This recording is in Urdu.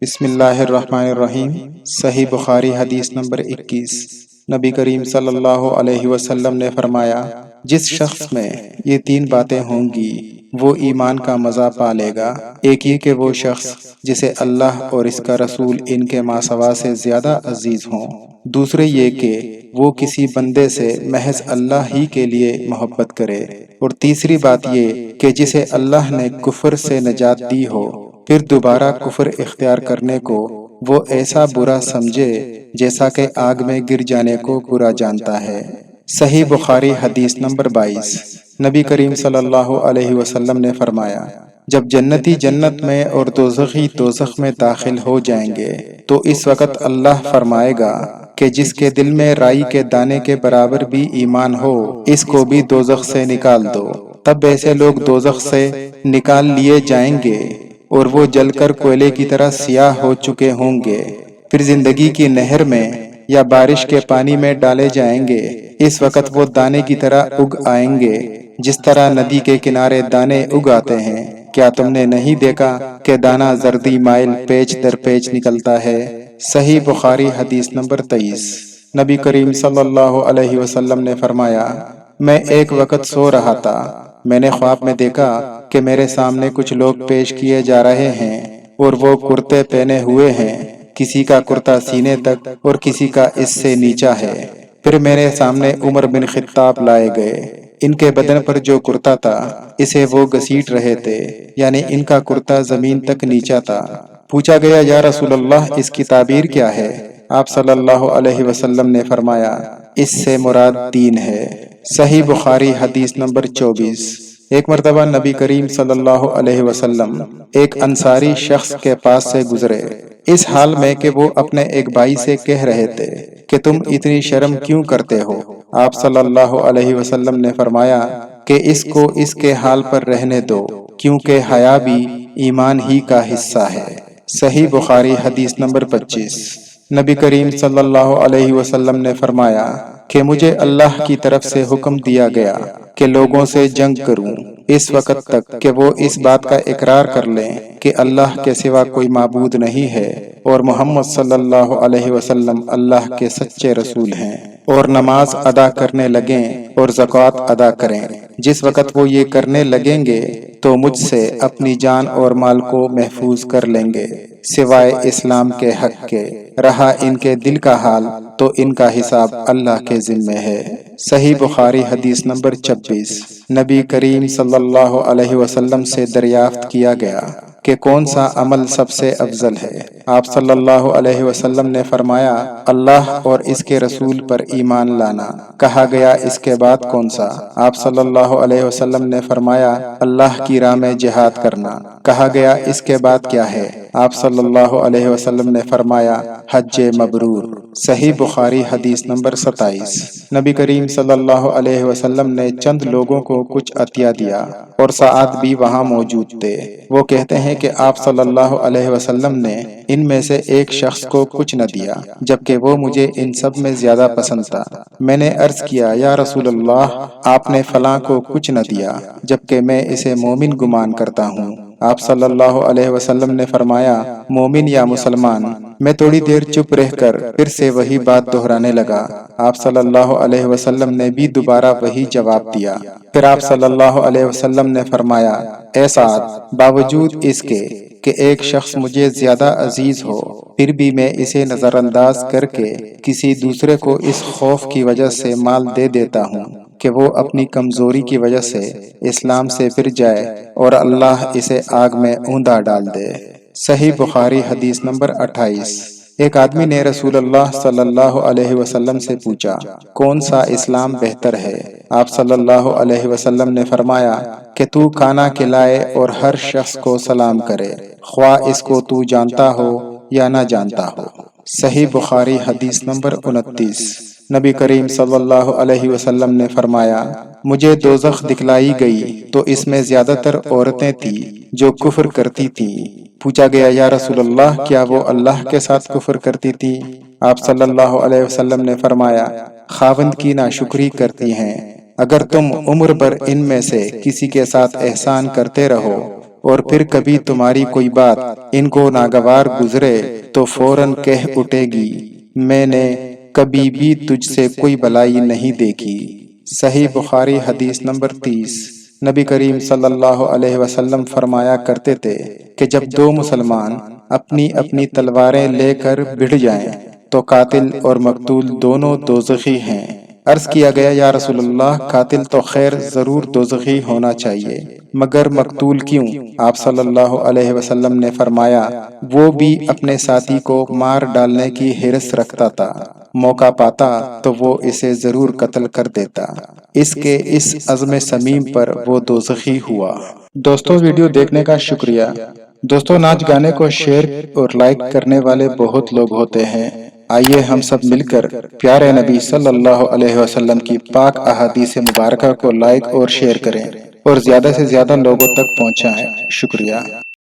بسم اللہ الرحمن الرحیم۔ صحیح بخاری حدیث نمبر 21۔ نبی کریم صلی اللہ علیہ وسلم نے فرمایا، جس شخص میں یہ تین باتیں ہوں گی وہ ایمان کا مزہ پا لے گا۔ ایک یہ کہ وہ شخص جسے اللہ اور اس کا رسول ان کے ماسوا سے زیادہ عزیز ہوں۔ دوسرے یہ کہ وہ کسی بندے سے محض اللہ ہی کے لیے محبت کرے۔ اور تیسری بات یہ کہ جسے اللہ نے کفر سے نجات دی ہو، پھر دوبارہ کفر اختیار کرنے کو وہ ایسا برا سمجھے جیسا کہ آگ میں گر جانے کو برا جانتا ہے۔ صحیح بخاری حدیث نمبر 22۔ نبی کریم صلی اللہ علیہ وسلم نے فرمایا، جب جنتی جنت میں اور دوزخی دوزخ میں داخل ہو جائیں گے تو اس وقت اللہ فرمائے گا کہ جس کے دل میں رائی کے دانے کے برابر بھی ایمان ہو، اس کو بھی دوزخ سے نکال دو۔ تب ایسے لوگ دوزخ سے نکال لیے جائیں گے اور وہ جل کر کوئلے کی طرح سیاہ ہو چکے ہوں گے، پھر زندگی کی نہر میں یا بارش کے پانی میں ڈالے جائیں گے۔ اس وقت وہ دانے کی طرح اگ آئیں گے جس طرح ندی کے کنارے دانے اگ آتے ہیں۔ کیا تم نے نہیں دیکھا کہ دانہ زردی مائل پیچ در پیچ نکلتا ہے؟ صحیح بخاری حدیث نمبر 23۔ نبی کریم صلی اللہ علیہ وسلم نے فرمایا، میں ایک وقت سو رہا تھا، میں نے خواب میں دیکھا کہ میرے سامنے کچھ لوگ پیش کیے جا رہے ہیں اور وہ کرتے پہنے ہوئے ہیں، کسی کا کرتا سینے تک اور کسی کا اس سے نیچا ہے۔ پھر میرے سامنے عمر بن خطاب لائے گئے، ان کے بدن پر جو کرتا تھا اسے وہ گھسیٹ رہے تھے، یعنی ان کا کرتا زمین تک نیچا تھا۔ پوچھا گیا، یا رسول اللہ اس کی تعبیر کیا ہے؟ آپ صلی اللہ علیہ وسلم نے فرمایا، اس سے مراد دین ہے۔ صحیح بخاری حدیث نمبر 24۔ ایک مرتبہ نبی کریم صلی اللہ علیہ وسلم ایک انصاری شخص کے پاس سے گزرے، اس حال میں کہ وہ اپنے ایک بھائی سے کہہ رہے تھے کہ تم اتنی شرم کیوں کرتے ہو؟ آپ صلی اللہ علیہ وسلم نے فرمایا کہ اس کو اس کے حال پر رہنے دو، کیونکہ حیا بھی ایمان ہی کا حصہ ہے۔ صحیح بخاری حدیث نمبر 25۔ نبی کریم صلی اللہ علیہ وسلم نے فرمایا کہ مجھے اللہ کی طرف سے حکم دیا گیا کہ لوگوں سے جنگ کروں اس وقت تک کہ وہ اس بات کا اقرار کر لیں کہ اللہ کے سوا کوئی معبود نہیں ہے اور محمد صلی اللہ علیہ وسلم اللہ کے سچے رسول ہیں، اور نماز ادا کرنے لگیں اور زکوٰۃ ادا کریں۔ جس وقت وہ یہ کرنے لگیں گے تو مجھ سے اپنی جان اور مال کو محفوظ کر لیں گے، سوائے اسلام کے حق کے۔ رہا ان کے دل کا حال تو ان کا حساب اللہ کے ذمے ہے۔ صحیح بخاری حدیث نمبر 26۔ نبی کریم صلی اللہ علیہ وسلم سے دریافت کیا گیا کہ کون سا عمل سب سے افضل ہے؟ آپ صلی اللہ علیہ وسلم نے فرمایا، اللہ اور اس کے رسول پر ایمان لانا۔ کہا گیا، اس کے بعد کون سا؟ آپ صلی اللہ علیہ وسلم نے فرمایا، اللہ کی راہ میں جہاد کرنا۔ کہا گیا، اس کے بعد کیا ہے؟ آپ صلی اللہ علیہ وسلم نے فرمایا، حج مبرور۔ صحیح بخاری حدیث نمبر 27۔ نبی کریم صلی اللہ علیہ وسلم نے چند لوگوں کو کچھ عطیہ دیا اور سعد بھی وہاں موجود تھے۔ وہ کہتے ہیں کہ آپ صلی اللہ علیہ وسلم نے ان میں سے ایک شخص کو کچھ نہ دیا، جبکہ وہ مجھے ان سب میں زیادہ پسند تھا۔ میں نے عرض کیا، یا رسول اللہ، آپ نے فلاں کو کچھ نہ دیا، جبکہ میں اسے مومن گمان کرتا ہوں۔ آپ صلی اللہ علیہ وسلم نے فرمایا، مومن یا مسلمان؟ میں تھوڑی دیر چپ رہ کر پھر سے وہی بات دہرانے لگا۔ آپ صلی اللہ علیہ وسلم نے بھی دوبارہ وہی جواب دیا۔ پھر آپ صلی اللہ علیہ وسلم نے فرمایا، اے سعد، باوجود اس کے کہ ایک شخص مجھے زیادہ عزیز ہو، پھر بھی میں اسے نظر انداز کر کے کسی دوسرے کو اس خوف کی وجہ سے مال دے دیتا ہوں کہ وہ اپنی کمزوری کی وجہ سے اسلام سے پھر جائے اور اللہ اسے آگ میں اوندا ڈال دے۔ صحیح بخاری حدیث نمبر 28۔ ایک آدمی نے رسول اللہ صلی اللہ علیہ وسلم سے پوچھا، کون سا اسلام بہتر ہے؟ آپ صلی اللہ علیہ وسلم نے فرمایا کہ تو کھانا کھلائے اور ہر شخص کو سلام کرے، خواہ اس کو تو جانتا ہو یا نہ جانتا ہو۔ صحیح بخاری حدیث نمبر 29۔ نبی کریم صلی اللہ علیہ وسلم نے فرمایا، مجھے دوزخ دکھلائی گئی تو اس میں زیادہ تر عورتیں تھیں جو کفر کرتی تھیں۔ پوچھا گیا، یا رسول اللہ، کیا وہ اللہ کے ساتھ کفر کرتی تھی؟ آپ صلی اللہ علیہ وسلم نے فرمایا، خاوند کی ناشکری کرتی ہیں۔ اگر تم عمر بھر ان میں سے کسی کے ساتھ احسان کرتے رہو اور پھر کبھی تمہاری کوئی بات ان کو ناگوار گزرے تو فوراً کہہ اٹھے گی میں نے کبھی بھی تجھ سے کوئی بلائی نہیں دیکھی۔ صحیح بخاری حدیث نمبر 30۔ نبی کریم صلی اللہ علیہ وسلم فرمایا کرتے تھے کہ جب دو مسلمان اپنی اپنی تلواریں لے کر بھڑ جائیں تو قاتل اور مقتول دونوں دوزخی ہیں۔ عرض کیا گیا یا رسول اللہ قاتل تو خیر ضرور دوزخی ہونا چاہیے مگر مقتول کیوں؟ آپ صلی اللہ علیہ وسلم نے فرمایا وہ بھی اپنے ساتھی کو مار ڈالنے کی حرص رکھتا تھا، موقع پاتا تو وہ اسے ضرور قتل کر دیتا، اس کے اس عزم سمیم پر وہ دوزخی ہوا۔ دوستو ویڈیو دیکھنے کا شکریہ۔ دوستو ناچ گانے کو شیئر اور لائک کرنے والے بہت لوگ ہوتے ہیں، آئیے ہم سب مل کر پیارے نبی صلی اللہ علیہ وسلم کی پاک احادیث مبارکہ کو لائک اور شیئر کریں اور زیادہ سے زیادہ لوگوں تک پہنچائیں۔ شکریہ۔